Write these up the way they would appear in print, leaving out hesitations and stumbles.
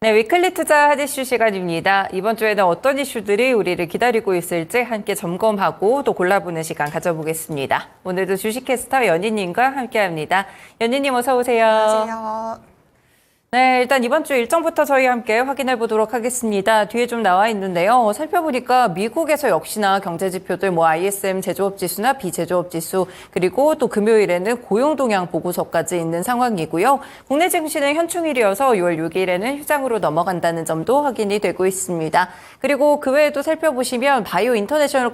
네, 위클리 투자 핫 이슈 시간입니다. 이번 주에는 어떤 이슈들이 우리를 기다리고 있을지 함께 점검하고 또 골라보는 시간 가져보겠습니다. 오늘도 주식캐스터 연희님과 함께합니다. 연희님 어서 오세요. 안녕하세요. 네, 일단 이번 주 일정부터 저희 함께 확인해 보도록 하겠습니다. 뒤에 좀 나와 있는데요. 살펴보니까 미국에서 역시나 경제 지표들 ISM 제조업 지수나 비제조업 지수 그리고 또 금요일에는 고용 동향 보고서까지 있는 상황이고요. 국내 증시는 현충일이어서 6월 6일에는 휴장으로 넘어간다는 점도 확인이 되고 있습니다. 그리고 그 외에도 살펴보시면 바이오 인터내셔널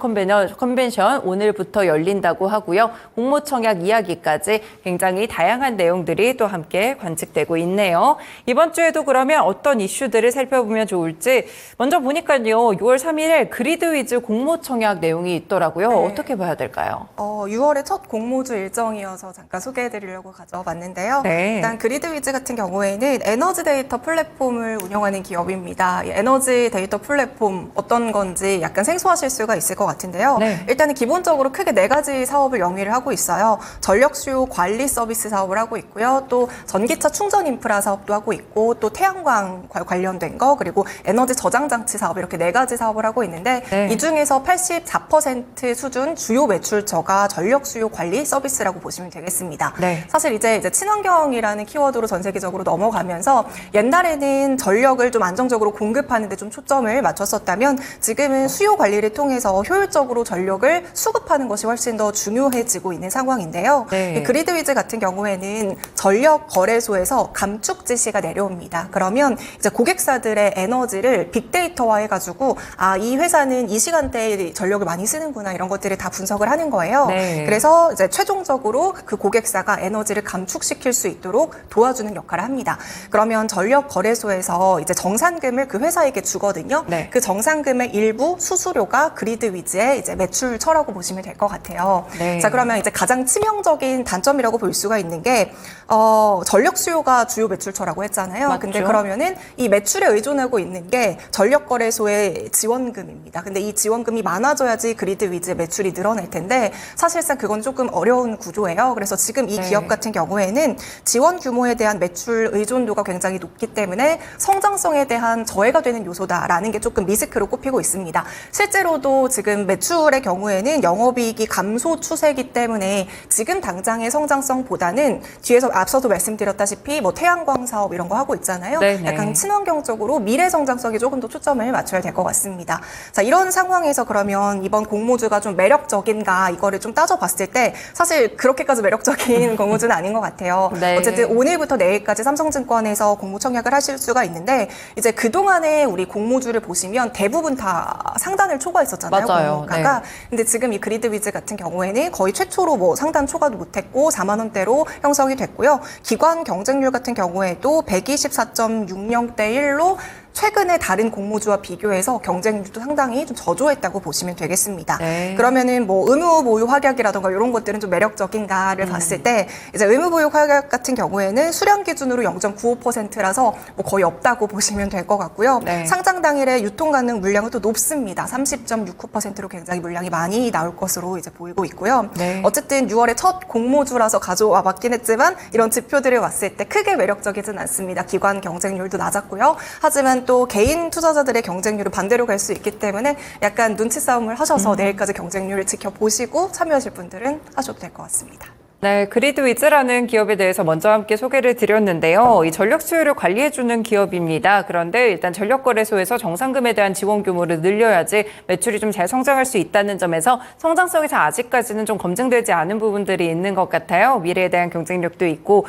컨벤션 오늘부터 열린다고 하고요. 공모청약 이야기까지 굉장히 다양한 내용들이 또 함께 관측되고 있네요. 이번 주에도 그러면 어떤 이슈들을 살펴보면 좋을지 먼저 보니까요. 6월 3일에 그리드 위즈 공모청약 내용이 있더라고요. 네. 어떻게 봐야 될까요? 6월의 첫 공모주 일정이어서 잠깐 소개해드리려고 가져봤는데요. 네. 일단 그리드 위즈 같은 경우에는 에너지 데이터 플랫폼을 운영하는 기업입니다. 이 에너지 데이터 플랫폼 어떤 건지 약간 생소하실 수가 있을 것 같은데요. 네. 일단은 기본적으로 크게 4가지 사업을 영위를 하고 있어요. 전력 수요 관리 서비스 사업을 하고 있고요. 또 전기차 충전 인프라 사업도 하고 있고 또 태양광 관련된 거 그리고 에너지 저장 장치 사업 이렇게 4가지 사업을 하고 있는데 네. 이 중에서 84% 수준 주요 매출처가 전력 수요 관리 서비스라고 보시면 되겠습니다. 네. 사실 이제 친환경이라는 키워드로 전 세계적으로 넘어가면서 옛날에는 전력을 좀 안정적으로 공급하는 데 좀 초점을 맞췄었다면 지금은 수요 관리를 통해서 효율적으로 전력을 수급하는 것이 훨씬 더 중요해지고 있는 상황인데요. 네. 이 그리드 위즈 같은 경우에는 전력 거래소에서 감축 지시가 내려옵니다. 그러면 이제 고객사들의 에너지를 빅데이터화 해가지고 이 회사는 이 시간대에 전력을 많이 쓰는구나 이런 것들을 다 분석을 하는 거예요. 네. 그래서 이제 최종적으로 그 고객사가 에너지를 감축시킬 수 있도록 도와주는 역할을 합니다. 그러면 전력 거래소에서 이제 정산금을 그 회사에게 주거든요. 네. 그 정산금의 일부 수수료가 그리드 위즈의 이제 매출처라고 보시면 될 것 같아요. 네. 자, 그러면 이제 가장 치명적인 단점이라고 볼 수가 있는 게 전력 수요가 주요 매출처라고 했잖아요. 맞죠. 근데 그러면은 이 매출에 의존하고 있는 게 전력 거래소의 지원금입니다. 근데 이 지원금이 많아져야지 그리드 위즈의 매출이 늘어날 텐데 사실상 그건 조금 어려운 구조예요. 그래서 지금 이 네. 기업 같은 경우에는 지원 규모에 대한 매출 의존도가 굉장히 높기 때문에 성장성에 대한 저해가 되는 요소다라는 게 조금 리스크로 꼽히고 있습니다. 실제로도 지금 매출의 경우에는 영업이익이 감소 추세이기 때문에 지금 당장의 성장성보다는 뒤에서 앞서도 말씀드렸다시피 태양광 사업 이런 거 하고 있잖아요. 네네. 약간 친환경적으로 미래 성장성에 조금 더 초점을 맞춰야 될 것 같습니다. 자, 이런 상황에서 그러면 이번 공모주가 좀 매력적인가 이거를 좀 따져봤을 때 사실 그렇게까지 매력적인 공모주는 아닌 것 같아요. 네. 어쨌든 오늘부터 내일까지 삼성증권에서 공모 청약을 하실 수가 있는데 이제 그동안에 우리 공모주를 보시면 대부분 다 상단을 초과했었잖아요. 맞아요. 공모가가. 근데 지금 이 그리드 위즈 같은 경우에는 거의 최초로 상단 초과도 못했고 4만 원대로 형성이 됐고요. 기관 경쟁률 같은 경우에도 124.60대 1로 최근에 다른 공모주와 비교해서 경쟁률도 상당히 좀 저조했다고 보시면 되겠습니다. 네. 그러면은 의무 보유 확약이라던가 이런 것들은 좀 매력적인가를 봤을 때 이제 의무 보유 확약 같은 경우에는 수량 기준으로 0.95%라서 거의 없다고 보시면 될 것 같고요. 네. 상장 당일에 유통 가능 물량은 또 높습니다. 30.69%로 굉장히 물량이 많이 나올 것으로 이제 보이고 있고요. 네. 어쨌든 6월에 첫 공모주라서 가져와 봤긴 했지만 이런 지표들을 왔을 때 크게 매력적이진 않습니다. 기관 경쟁률도 낮았고요. 하지만 또 개인 투자자들의 경쟁률은 반대로 갈 수 있기 때문에 약간 눈치 싸움을 하셔서 내일까지 경쟁률을 지켜보시고 참여하실 분들은 하셔도 될 것 같습니다. 네, 그리드 위즈라는 기업에 대해서 먼저 함께 소개를 드렸는데요. 이 전력 수요를 관리해주는 기업입니다. 그런데 일단 전력거래소에서 정산금에 대한 지원 규모를 늘려야지 매출이 좀 잘 성장할 수 있다는 점에서 성장성에서 아직까지는 좀 검증되지 않은 부분들이 있는 것 같아요. 미래에 대한 경쟁력도 있고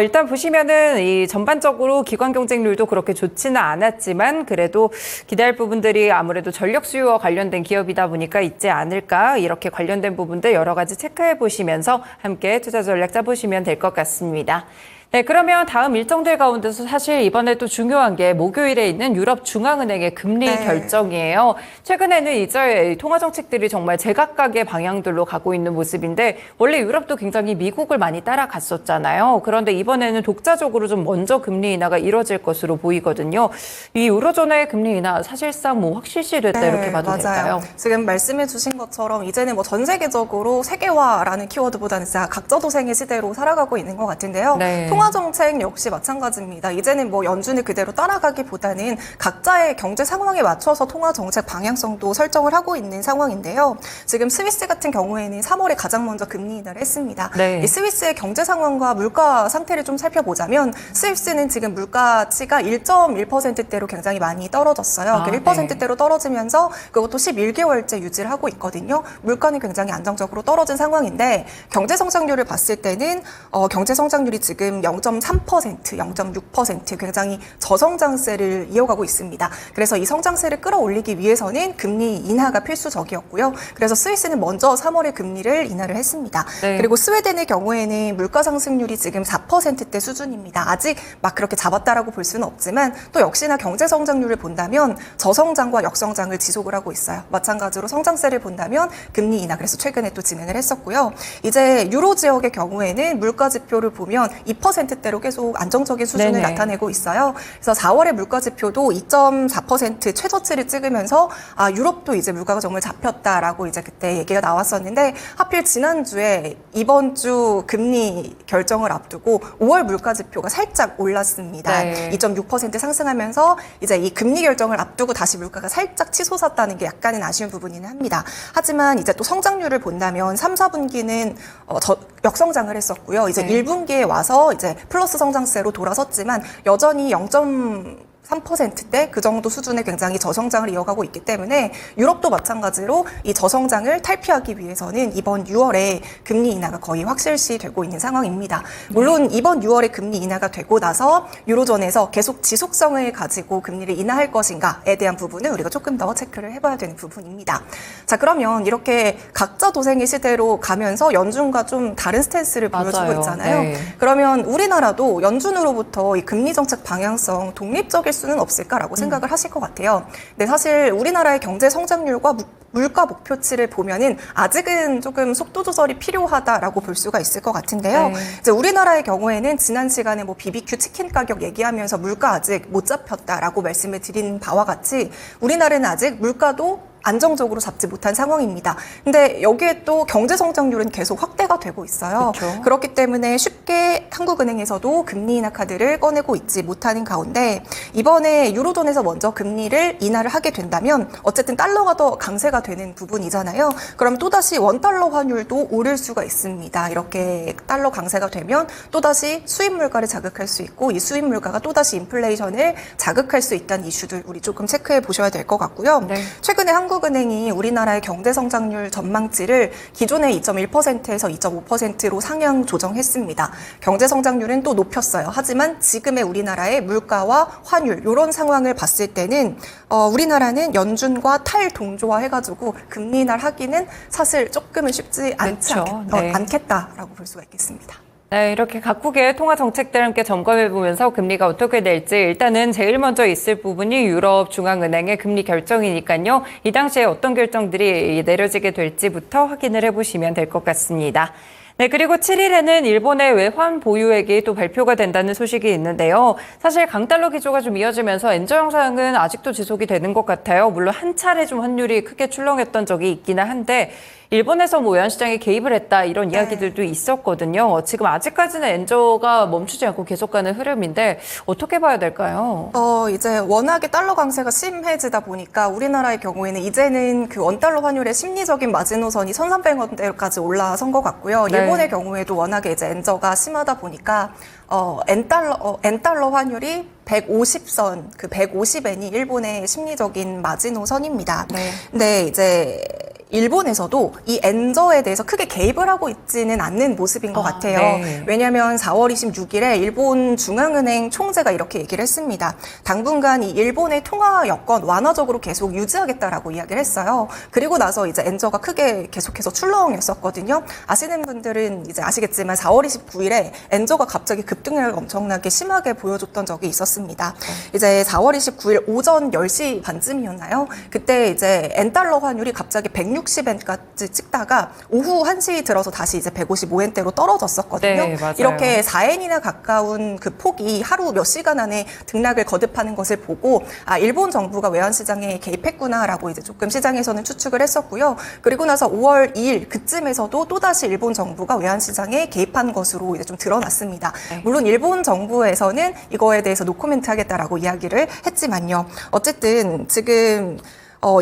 일단 보시면은 이 전반적으로 기관 경쟁률도 그렇게 좋지는 않았지만 그래도 기대할 부분들이 아무래도 전력 수요와 관련된 기업이다 보니까 있지 않을까 이렇게 관련된 부분들 여러 가지 체크해 보시면서 함께 투자 전략 짜보시면 될 것 같습니다. 네, 그러면 다음 일정들 가운데서 사실 이번에 또 중요한 게 목요일에 있는 유럽중앙은행의 금리 결정이에요. 최근에는 이제 통화 정책들이 정말 제각각의 방향들로 가고 있는 모습인데 원래 유럽도 굉장히 미국을 많이 따라갔었잖아요. 그런데 이번에는 독자적으로 좀 먼저 금리 인하가 이뤄질 것으로 보이거든요. 이 유로존의 금리 인하 사실상 확실시됐다 이렇게 봐도 맞아요. 될까요? 지금 말씀해 주신 것처럼 이제는 전 세계적으로 세계화라는 키워드보다는 진짜 각자도생의 시대로 살아가고 있는 것 같은데요. 네. 통화 정책 역시 마찬가지입니다. 이제는 뭐 연준을 그대로 따라가기보다는 각자의 경제 상황에 맞춰서 통화 정책 방향성도 설정을 하고 있는 상황인데요. 지금 스위스 같은 경우에는 3월에 가장 먼저 금리 인하를 했습니다. 네. 이 스위스의 경제 상황과 물가 상태를 좀 살펴보자면 스위스는 지금 물가치가 1.1%대로 굉장히 많이 떨어졌어요. 그 1%대로 떨어지면서 그것도 11개월째 유지를 하고 있거든요. 물가는 굉장히 안정적으로 떨어진 상황인데 경제 성장률을 봤을 때는 경제 성장률이 지금 0.3%, 0.6% 굉장히 저성장세를 이어가고 있습니다. 그래서 이 성장세를 끌어올리기 위해서는 금리 인하가 필수적이었고요. 그래서 스위스는 먼저 3월에 금리를 인하를 했습니다. 네. 그리고 스웨덴의 경우에는 물가 상승률이 지금 4%대 수준입니다. 아직 막 그렇게 잡았다라고 볼 수는 없지만 또 역시나 경제 성장률을 본다면 저성장과 역성장을 지속을 하고 있어요. 마찬가지로 성장세를 본다면 금리 인하 그래서 최근에 또 진행을 했었고요. 이제 유로 지역의 경우에는 물가 지표를 보면 2%대로 계속 안정적인 수준을 네네. 나타내고 있어요. 그래서 4월의 물가 지표도 2.4% 최저치를 찍으면서 유럽도 이제 물가가 정말 잡혔다라고 이제 그때 얘기가 나왔었는데 하필 지난주에 이번 주 금리 결정을 앞두고 5월 물가 지표가 살짝 올랐습니다. 네. 2.6% 상승하면서 이제 이 금리 결정을 앞두고 다시 물가가 살짝 치솟았다는 게 약간은 아쉬운 부분이긴 합니다. 하지만 이제 또 성장률을 본다면 3, 4분기는 역성장을 했었고요. 이제 네. 1분기에 와서 이제 플러스 성장세로 돌아섰지만 여전히 0.3%대 그 정도 수준의 굉장히 저성장을 이어가고 있기 때문에 유럽도 마찬가지로 이 저성장을 탈피하기 위해서는 이번 6월에 금리 인하가 거의 확실시 되고 있는 상황입니다. 물론 이번 6월에 금리 인하가 되고 나서 유로존에서 계속 지속성을 가지고 금리를 인하할 것인가에 대한 부분은 우리가 조금 더 체크를 해봐야 되는 부분입니다. 자, 그러면 이렇게 각자 도생의 시대로 가면서 연준과 좀 다른 스탠스를 보여주고 맞아요. 있잖아요. 네. 그러면 우리나라도 연준으로부터 이 금리 정책 방향성 독립적일 수는 없을까라고 생각을 하실 것 같아요. 근데 사실 우리나라의 경제 성장률과 물가 목표치를 보면은 아직은 조금 속도 조절이 필요하다라고 볼 수가 있을 것 같은데요. 네. 이제 우리나라의 경우에는 지난 시간에 뭐 BBQ 치킨 가격 얘기하면서 물가 아직 못 잡혔다라고 말씀을 드린 바와 같이 우리나라는 아직 물가도 안정적으로 잡지 못한 상황입니다. 근데 여기에 또 경제 성장률은 계속 확대가 되고 있어요. 그렇죠. 그렇기 때문에 쉽게 한국은행에서도 금리 인하 카드를 꺼내고 있지 못하는 가운데 이번에 유로존에서 먼저 금리를 인하를 하게 된다면 어쨌든 달러가 더 강세가 되는 부분이잖아요. 그럼 또다시 원달러 환율도 오를 수가 있습니다. 이렇게 달러 강세가 되면 또다시 수입 물가를 자극할 수 있고 이 수입 물가가 또다시 인플레이션을 자극할 수 있다는 이슈들 우리 조금 체크해 보셔야 될 것 같고요. 네. 최근에 한국은행이 우리나라의 경제 성장률 전망치를 기존의 2.1%에서 2.5%로 상향 조정했습니다. 경제 성장률은 또 높였어요. 하지만 지금의 우리나라의 물가와 환율 이런 상황을 봤을 때는 우리나라는 연준과 탈동조화 해가지고 금리 인하를 하기는 사실 조금은 쉽지 그렇죠. 네. 않겠다라고 볼 수가 있겠습니다. 네, 이렇게 각국의 통화 정책들 함께 점검해보면서 금리가 어떻게 될지 일단은 제일 먼저 있을 부분이 유럽 중앙은행의 금리 결정이니까요. 이 당시에 어떤 결정들이 내려지게 될지부터 확인을 해보시면 될 것 같습니다. 네, 그리고 7일에는 일본의 외환 보유액이 또 발표가 된다는 소식이 있는데요. 사실 강달러 기조가 좀 이어지면서 엔저 현상은 아직도 지속이 되는 것 같아요. 물론 한 차례 좀 환율이 크게 출렁했던 적이 있기는 한데 일본에서 뭐 외환시장에 개입을 했다 이런 이야기들도 있었거든요. 지금 아직까지는 엔저가 멈추지 않고 계속 가는 흐름인데 어떻게 봐야 될까요? 이제 워낙에 달러 강세가 심해지다 보니까 우리나라의 경우에는 이제는 그 원달러 환율의 심리적인 마지노선이 1,300원대까지 올라선 것 같고요. 네. 일본의 경우에도 워낙에 이제 엔저가 심하다 보니까 엔달러 환율이 150선, 그 150엔이 일본의 심리적인 마지노선입니다. 네. 근데 이제 일본에서도 이 엔저에 대해서 크게 개입을 하고 있지는 않는 모습인 것 같아요. 네. 왜냐하면 4월 26일에 일본 중앙은행 총재가 이렇게 얘기를 했습니다. 당분간 이 일본의 통화 여건 완화적으로 계속 유지하겠다라고 이야기를 했어요. 그리고 나서 이제 엔저가 크게 계속해서 출렁했었거든요. 아시는 분들은 이제 아시겠지만 4월 29일에 엔저가 갑자기 급등을 엄청나게 심하게 보여줬던 적이 있었습니다. 이제 4월 29일 오전 10시 반쯤이었나요? 그때 이제 엔달러 환율이 갑자기 106 160엔까지 찍다가 오후 1시 들어서 다시 이제 155엔대로 떨어졌었거든요. 네, 맞아요. 이렇게 4엔이나 가까운 그 폭이 하루 몇 시간 안에 등락을 거듭하는 것을 보고 일본 정부가 외환시장에 개입했구나라고 이제 조금 시장에서는 추측을 했었고요. 그리고 나서 5월 2일 그쯤에서도 또다시 일본 정부가 외환시장에 개입한 것으로 이제 좀 드러났습니다. 네. 물론 일본 정부에서는 이거에 대해서 노코멘트 하겠다라고 이야기를 했지만요. 어쨌든 지금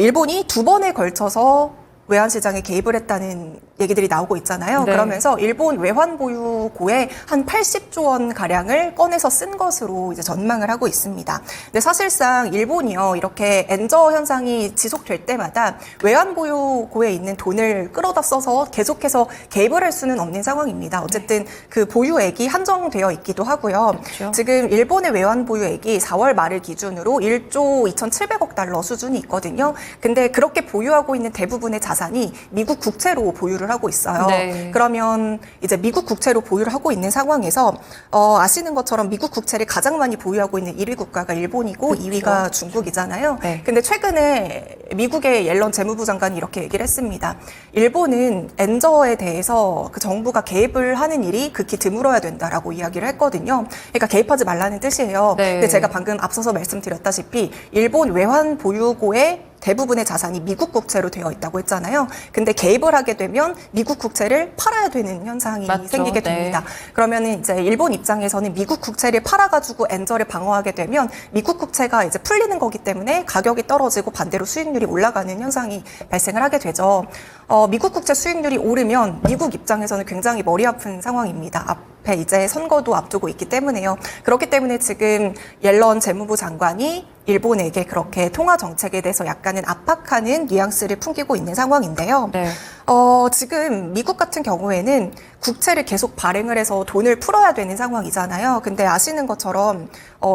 일본이 2번에 걸쳐서 외환시장에 개입을 했다는 얘기들이 나오고 있잖아요. 네. 그러면서 일본 외환 보유고에 한 80조 원 가량을 꺼내서 쓴 것으로 이제 전망을 하고 있습니다. 근데 사실상 일본이요, 이렇게 엔저 현상이 지속될 때마다 외환 보유고에 있는 돈을 끌어다 써서 계속해서 개입을 할 수는 없는 상황입니다. 어쨌든 그 보유액이 한정되어 있기도 하고요. 그렇죠. 지금 일본의 외환 보유액이 4월 말을 기준으로 1조 2,700억 달러 수준이 있거든요. 근데 그렇게 보유하고 있는 대부분의 자산이 미국 국채로 보유를 하고 있어요. 네. 그러면 이제 미국 국채로 보유를 하고 있는 상황에서 아시는 것처럼 미국 국채를 가장 많이 보유하고 있는 1위 국가가 일본이고 그렇죠. 2위가 중국이잖아요. 네. 근데 최근에 미국의 옐런 재무부 장관이 이렇게 얘기를 했습니다. 일본은 엔저에 대해서 그 정부가 개입을 하는 일이 극히 드물어야 된다라고 이야기를 했거든요. 그러니까 개입하지 말라는 뜻이에요. 네. 근데 제가 방금 앞서서 말씀드렸다시피 일본 외환 보유고의 대부분의 자산이 미국 국채로 되어 있다고 했잖아요. 근데 개입을 하게 되면 미국 국채를 팔아야 되는 현상이 맞죠. 생기게 됩니다. 네. 그러면은 이제 일본 입장에서는 미국 국채를 팔아가지고 엔저를 방어하게 되면 미국 국채가 이제 풀리는 거기 때문에 가격이 떨어지고 반대로 수익률이 올라가는 현상이 발생을 하게 되죠. 미국 국채 수익률이 오르면 미국 입장에서는 굉장히 머리 아픈 상황입니다. 앞에 이제 선거도 앞두고 있기 때문에요. 그렇기 때문에 지금 옐런 재무부 장관이 일본에게 그렇게 통화 정책에 대해서 약간은 압박하는 뉘앙스를 풍기고 있는 상황인데요. 네. 지금 미국 같은 경우에는 국채를 계속 발행을 해서 돈을 풀어야 되는 상황이잖아요. 근데 아시는 것처럼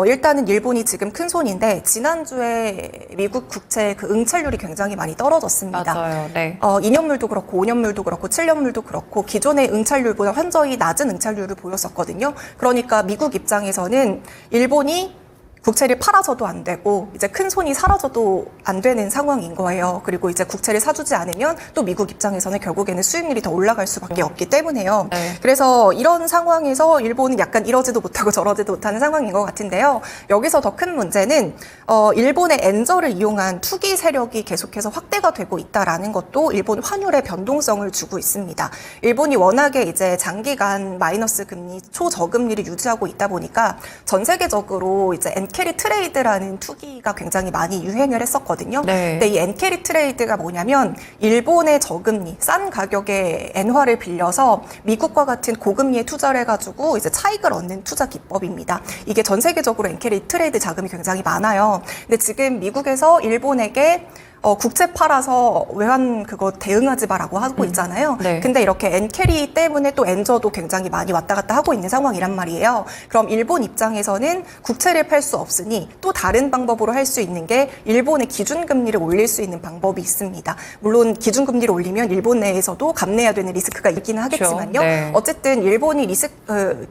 일단은 일본이 지금 큰 손인데 지난주에 미국 국채 그 응찰률이 굉장히 많이 떨어졌습니다. 맞아요. 네. 2년물도 그렇고 5년물도 그렇고 7년물도 그렇고 기존의 응찰률보다 현저히 낮은 응찰률을 보였었거든요. 그러니까 미국 입장에서는 일본이 국채를 팔아서도 안 되고 이제 큰 손이 사라져도 안 되는 상황인 거예요. 그리고 이제 국채를 사주지 않으면 또 미국 입장에서는 결국에는 수익률이 더 올라갈 수밖에 없기 때문에요. 네. 그래서 이런 상황에서 일본은 약간 이러지도 못하고 저러지도 못하는 상황인 것 같은데요. 여기서 더 큰 문제는 일본의 엔저를 이용한 투기 세력이 계속해서 확대가 되고 있다라는 것도 일본 환율의 변동성을 주고 있습니다. 일본이 워낙에 이제 장기간 마이너스 금리, 초저금리를 유지하고 있다 보니까 전 세계적으로 이제 엔캐리 트레이드라는 투기가 굉장히 많이 유행을 했었거든요. 네. 근데 이 엔캐리 트레이드가 뭐냐면 일본의 저금리, 싼 가격의 엔화를 빌려서 미국과 같은 고금리에 투자를 해가지고 이제 차익을 얻는 투자 기법입니다. 이게 전 세계적으로 엔캐리 트레이드 자금이 굉장히 많아요. 근데 지금 미국에서 일본에게 국채 팔아서 외환 그거 대응하지 마라고 하고 있잖아요. 네. 근데 이렇게 엔캐리 때문에 또 엔저도 굉장히 많이 왔다 갔다 하고 있는 상황이란 말이에요. 그럼 일본 입장에서는 국채를 팔 수 없으니 또 다른 방법으로 할 수 있는 게 일본의 기준금리를 올릴 수 있는 방법이 있습니다. 물론 기준금리를 올리면 일본 내에서도 감내해야 되는 리스크가 있기는 하겠지만요. 네. 어쨌든 일본이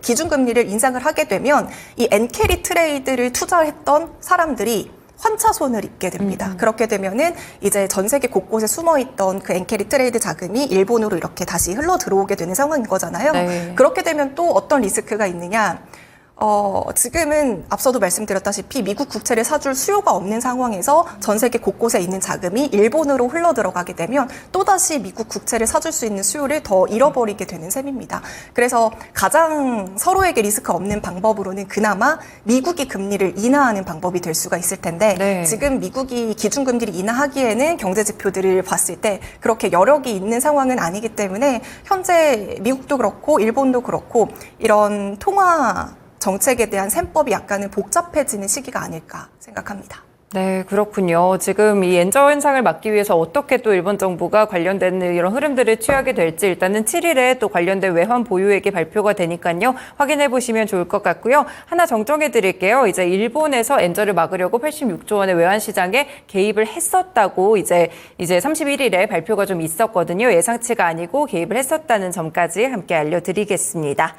기준금리를 인상을 하게 되면 이 엔캐리 트레이드를 투자했던 사람들이 환차손을 입게 됩니다. 그렇게 되면은 이제 전 세계 곳곳에 숨어있던 그 엔캐리 트레이드 자금이 일본으로 이렇게 다시 흘러 들어오게 되는 상황인 거잖아요. 네. 그렇게 되면 또 어떤 리스크가 있느냐? 지금은 앞서도 말씀드렸다시피 미국 국채를 사줄 수요가 없는 상황에서 전 세계 곳곳에 있는 자금이 일본으로 흘러 들어가게 되면 또다시 미국 국채를 사줄 수 있는 수요를 더 잃어버리게 되는 셈입니다. 그래서 가장 서로에게 리스크 없는 방법으로는 그나마 미국이 금리를 인하하는 방법이 될 수가 있을 텐데 네. 지금 미국이 기준금리를 인하하기에는 경제 지표들을 봤을 때 그렇게 여력이 있는 상황은 아니기 때문에 현재 미국도 그렇고 일본도 그렇고 이런 통화 정책에 대한 셈법이 약간은 복잡해지는 시기가 아닐까 생각합니다. 네, 그렇군요. 지금 이 엔저 현상을 막기 위해서 어떻게 또 일본 정부가 관련된 이런 흐름들을 취하게 될지 일단은 7일에 또 관련된 외환 보유액이 발표가 되니까요. 확인해 보시면 좋을 것 같고요. 하나 정정해 드릴게요. 이제 일본에서 엔저를 막으려고 86조 원의 외환 시장에 개입을 했었다고 이제 31일에 발표가 좀 있었거든요. 예상치가 아니고 개입을 했었다는 점까지 함께 알려드리겠습니다.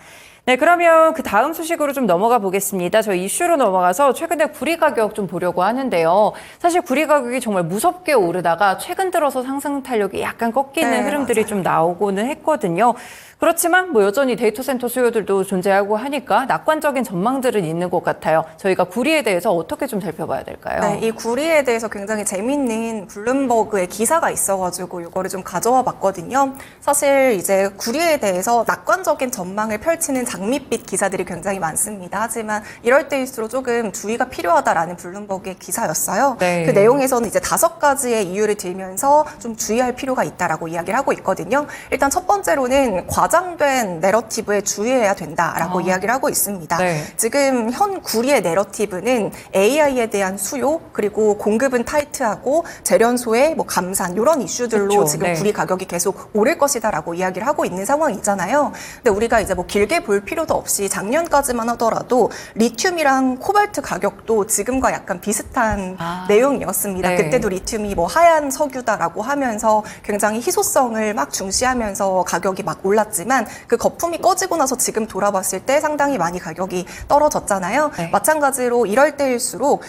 네, 그러면 그 다음 소식으로 좀 넘어가 보겠습니다. 저희 이슈로 넘어가서 최근에 구리 가격 좀 보려고 하는데요. 사실 구리 가격이 정말 무섭게 오르다가 최근 들어서 상승 탄력이 약간 꺾이는 네, 흐름들이 맞아요. 좀 나오고는 했거든요. 그렇지만 뭐 여전히 데이터 센터 수요들도 존재하고 하니까 낙관적인 전망들은 있는 것 같아요. 저희가 구리에 대해서 어떻게 좀 살펴봐야 될까요? 네, 이 구리에 대해서 굉장히 재밌는 블룸버그의 기사가 있어가지고 이거를 좀 가져와 봤거든요. 사실 이제 구리에 대해서 낙관적인 전망을 펼치는 장밋빛 기사들이 굉장히 많습니다. 하지만 이럴 때일수록 조금 주의가 필요하다라는 블룸버그의 기사였어요. 네. 그 내용에서는 이제 5가지의 이유를 들면서 좀 주의할 필요가 있다라고 이야기를 하고 있거든요. 일단 첫 번째로는 과장된 내러티브에 주의해야 된다라고 이야기를 하고 있습니다. 네. 지금 현 구리의 내러티브는 AI에 대한 수요 그리고 공급은 타이트하고 재련소의 뭐 감산 이런 이슈들로 그쵸, 지금 네. 구리 가격이 계속 오를 것이다라고 이야기를 하고 있는 상황이잖아요. 근데 우리가 이제 뭐 길게 볼 필요도 없이 작년까지만 하더라도 리튬이랑 코발트 가격도 지금과 약간 비슷한 내용이었습니다. 네. 그때도 리튬이 뭐 하얀 석유다라고 하면서 굉장히 희소성을 막 중시하면서 가격이 막 올랐지만 그 거품이 꺼지고 나서 지금 돌아봤을 때 상당히 많이 가격이 떨어졌잖아요. 네. 마찬가지로 이럴 때일수록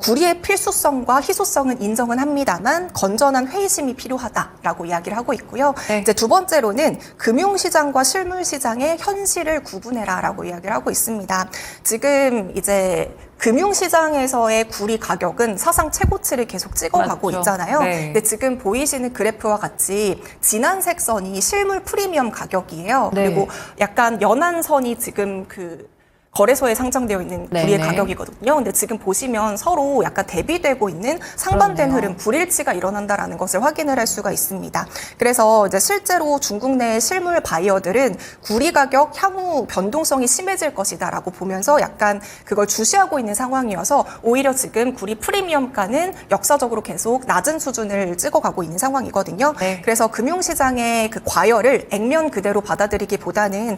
구리의 필수성과 희소성은 인정은 합니다만 건전한 회의심이 필요하다라고 이야기를 하고 있고요. 네. 이제 두 번째로는 금융시장과 실물시장의 현실을 구분해라라고 이야기를 하고 있습니다. 지금 이제 금융시장에서의 구리 가격은 사상 최고치를 계속 찍어가고 맞죠. 있잖아요. 네. 근데 지금 보이시는 그래프와 같이 진한 색선이 실물 프리미엄 가격이에요. 네. 그리고 약간 연한 선이 지금 그 거래소에 상장되어 있는 구리의 네네. 가격이거든요. 근데 지금 보시면 서로 약간 대비되고 있는 상반된 그렇네요. 흐름, 불일치가 일어난다라는 것을 확인을 할 수가 있습니다. 그래서 이제 실제로 중국 내 실물 바이어들은 구리 가격 향후 변동성이 심해질 것이다라고 보면서 약간 그걸 주시하고 있는 상황이어서 오히려 지금 구리 프리미엄가는 역사적으로 계속 낮은 수준을 찍어가고 있는 상황이거든요. 네. 그래서 금융시장의 그 과열을 액면 그대로 받아들이기보다는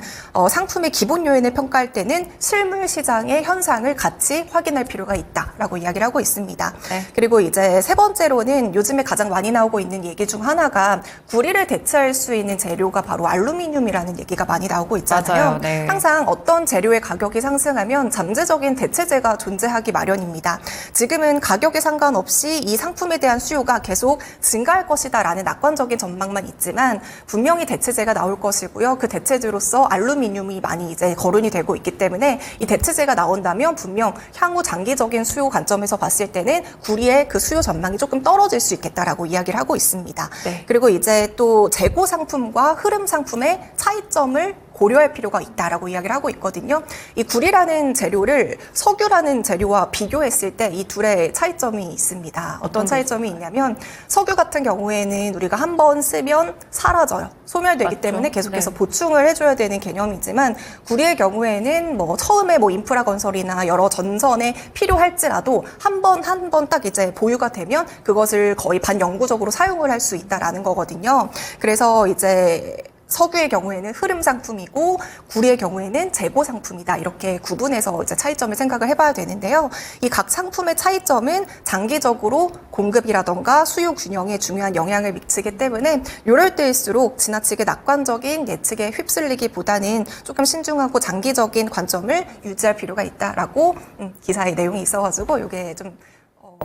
상품의 기본 요인을 평가할 때는 실물 시장의 현상을 같이 확인할 필요가 있다라고 이야기를 하고 있습니다. 네. 그리고 이제 세 번째로는 요즘에 가장 많이 나오고 있는 얘기 중 하나가 구리를 대체할 수 있는 재료가 바로 알루미늄이라는 얘기가 많이 나오고 있잖아요. 맞아요. 네. 항상 어떤 재료의 가격이 상승하면 잠재적인 대체재가 존재하기 마련입니다. 지금은 가격에 상관없이 이 상품에 대한 수요가 계속 증가할 것이다라는 낙관적인 전망만 있지만 분명히 대체재가 나올 것이고요. 그 대체재로서 알루미늄이 많이 이제 거론이 되고 있기 때문에 이 대체재가 나온다면 분명 향후 장기적인 수요 관점에서 봤을 때는 구리의 그 수요 전망이 조금 떨어질 수 있겠다라고 이야기를 하고 있습니다. 네. 그리고 이제 또 재고 상품과 흐름 상품의 차이점을 고려할 필요가 있다라고 이야기를 하고 있거든요. 이 구리라는 재료를 석유라는 재료와 비교했을 때 이 둘의 차이점이 있습니다. 어떤 차이점이 있냐면 석유 같은 경우에는 우리가 한 번 쓰면 사라져요. 소멸되기 맞죠. 때문에 계속해서 네. 보충을 해줘야 되는 개념이지만 구리의 경우에는 뭐 처음에 뭐 인프라 건설이나 여러 전선에 필요할지라도 한 번 딱 이제 보유가 되면 그것을 거의 반영구적으로 사용을 할 수 있다라는 거거든요. 그래서 이제 석유의 경우에는 흐름 상품이고 구리의 경우에는 재고 상품이다. 이렇게 구분해서 이제 차이점을 생각을 해봐야 되는데요. 이 각 상품의 차이점은 장기적으로 공급이라던가 수요 균형에 중요한 영향을 미치기 때문에 이럴 때일수록 지나치게 낙관적인 예측에 휩쓸리기보다는 조금 신중하고 장기적인 관점을 유지할 필요가 있다라고 기사의 내용이 있어가지고 이게 좀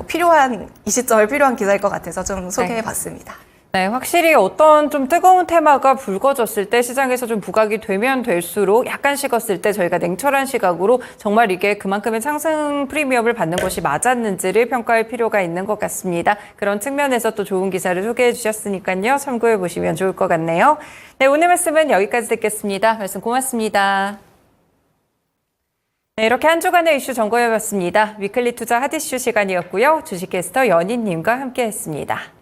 필요한 이 시점에 필요한 기사일 것 같아서 좀 소개해봤습니다. 네, 확실히 어떤 좀 뜨거운 테마가 불거졌을 때 시장에서 좀 부각이 되면 될수록 약간 식었을 때 저희가 냉철한 시각으로 정말 이게 그만큼의 상승 프리미엄을 받는 것이 맞았는지를 평가할 필요가 있는 것 같습니다. 그런 측면에서 또 좋은 기사를 소개해 주셨으니까요. 참고해 보시면 좋을 것 같네요. 네, 오늘 말씀은 여기까지 듣겠습니다. 말씀 고맙습니다. 네, 이렇게 한 주간의 이슈 점검해 봤습니다. 위클리 투자 핫이슈 시간이었고요. 주식캐스터 연희님과 함께했습니다.